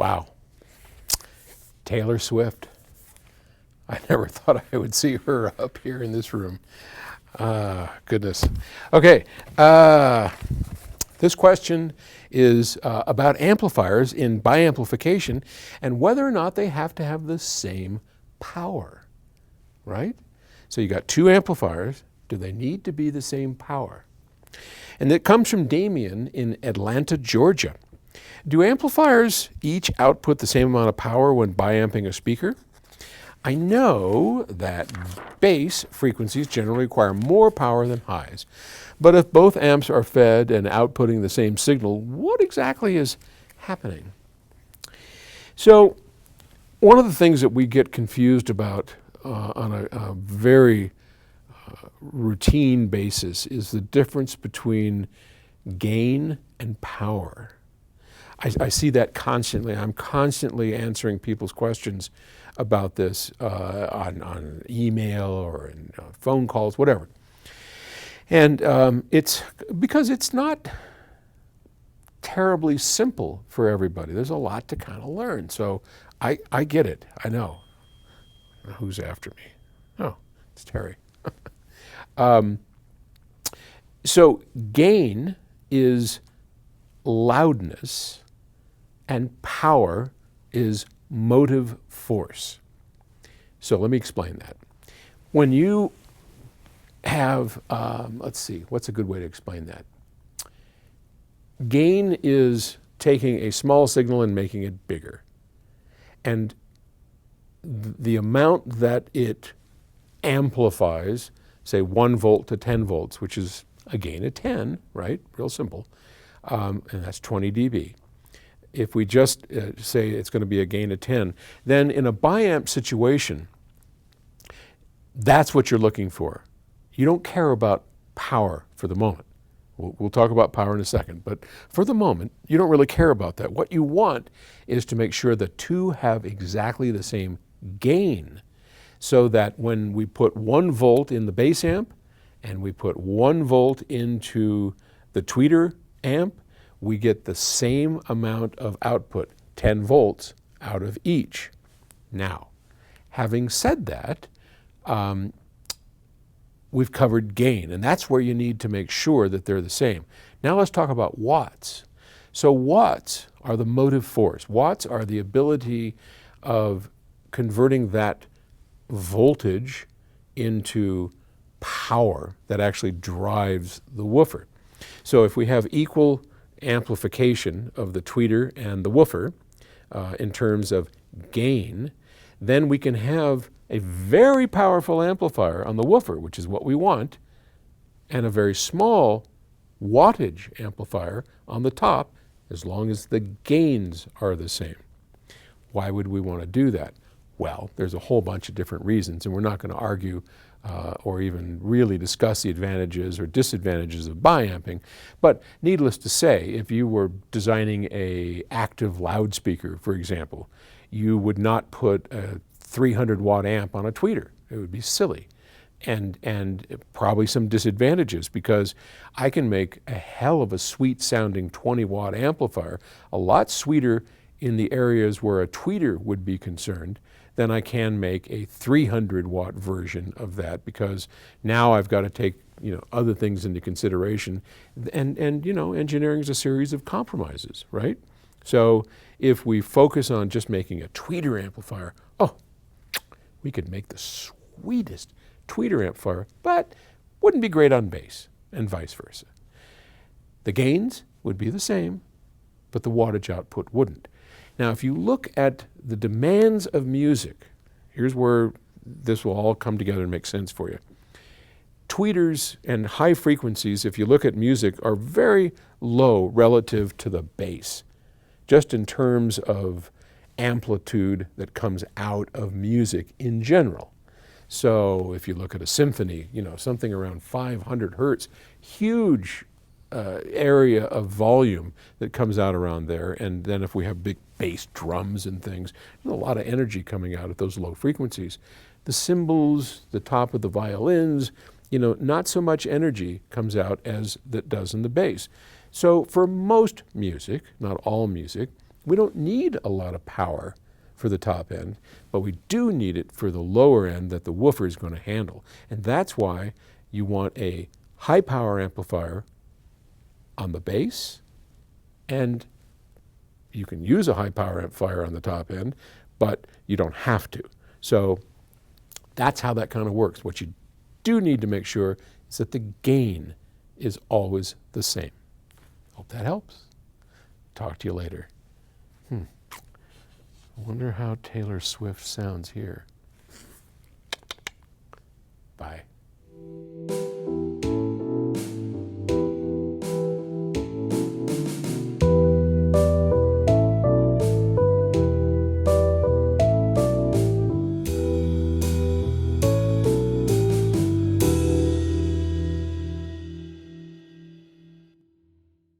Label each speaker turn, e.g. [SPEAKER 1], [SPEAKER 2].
[SPEAKER 1] Wow. Taylor Swift. I never thought I would see her up here in this room. Goodness. Okay. This question is about amplifiers in biamplification and whether or not they have to have the same power, right? So you got two amplifiers. Do they need to be the same power? And it comes from Damien in Atlanta, Georgia. Do amplifiers each output the same amount of power when biamping a speaker? I know that bass frequencies generally require more power than highs, but if both amps are fed and outputting the same signal, what exactly is happening? So one of the things that we get confused about on a very routine basis is the difference between gain and power. I see that constantly. I'm constantly answering people's questions about this on email or in phone calls, whatever. And it's because it's not terribly simple for everybody. There's a lot to kind of learn. So I get it. I know. Who's after me? Oh, it's Terry. So gain is loudness and power is motive force. So let me explain that. When you have, let's see, what's a good way to explain that? Gain is taking a small signal and making it bigger. And the amount that it amplifies, say 1 volt to 10 volts, which is a gain of 10, right? Real simple. And that's 20 dB. If we just say it's going to be a gain of 10, then in a biamp situation, that's what you're looking for. You don't care about power for the moment. We'll talk about power in a second, but for the moment, you don't really care about that. What you want is to make sure the two have exactly the same gain, so that when we put 1 volt in the bass amp and we put 1 volt into the tweeter amp, we get the same amount of output, 10 volts out of each. Now, having said that, we've covered gain, and that's where you need to make sure that they're the same. Now let's talk about watts. So watts are the motive force. Watts are the ability of converting that voltage into power that actually drives the woofer. So if we have equal amplification of the tweeter and the woofer in terms of gain, then we can have a very powerful amplifier on the woofer, which is what we want, and a very small wattage amplifier on the top, as long as the gains are the same. Why would we want to do that? Well, there's a whole bunch of different reasons, and we're not going to argue or even really discuss the advantages or disadvantages of biamping. But needless to say, if you were designing an active loudspeaker, for example, you would not put a 300 watt amp on a tweeter. It would be silly. And probably some disadvantages, because I can make a hell of a sweet sounding 20 watt amplifier, a lot sweeter in the areas where a tweeter would be concerned than I can make a 300 watt version of that, because now I've got to take other things into consideration, and engineering is a series of compromises, right? So if we focus on just making a tweeter amplifier, we could make the sweetest tweeter amplifier, but wouldn't be great on bass, and vice versa. The gains would be the same, but the wattage output wouldn't. Now, if you look at the demands of music, here's where this will all come together and make sense for you. Tweeters and high frequencies, if you look at music, are very low relative to the bass, just in terms of amplitude that comes out of music in general. So if you look at a symphony, something around 500 hertz, huge area of volume that comes out around there. And then if we have big bass drums and things, there's a lot of energy coming out at those low frequencies. The cymbals, the top of the violins, not so much energy comes out as that does in the bass. So for most music, not all music, We don't need a lot of power for the top end, but we do need it for the lower end that the woofer is going to handle. And that's why you want a high power amplifier on the bass, and you can use a high power amplifier on the top end, but you don't have to. So that's how that kind of works. What you do need to make sure is that the gain is always the same. Hope that helps. Talk to you later. I wonder how Taylor Swift sounds here. Bye.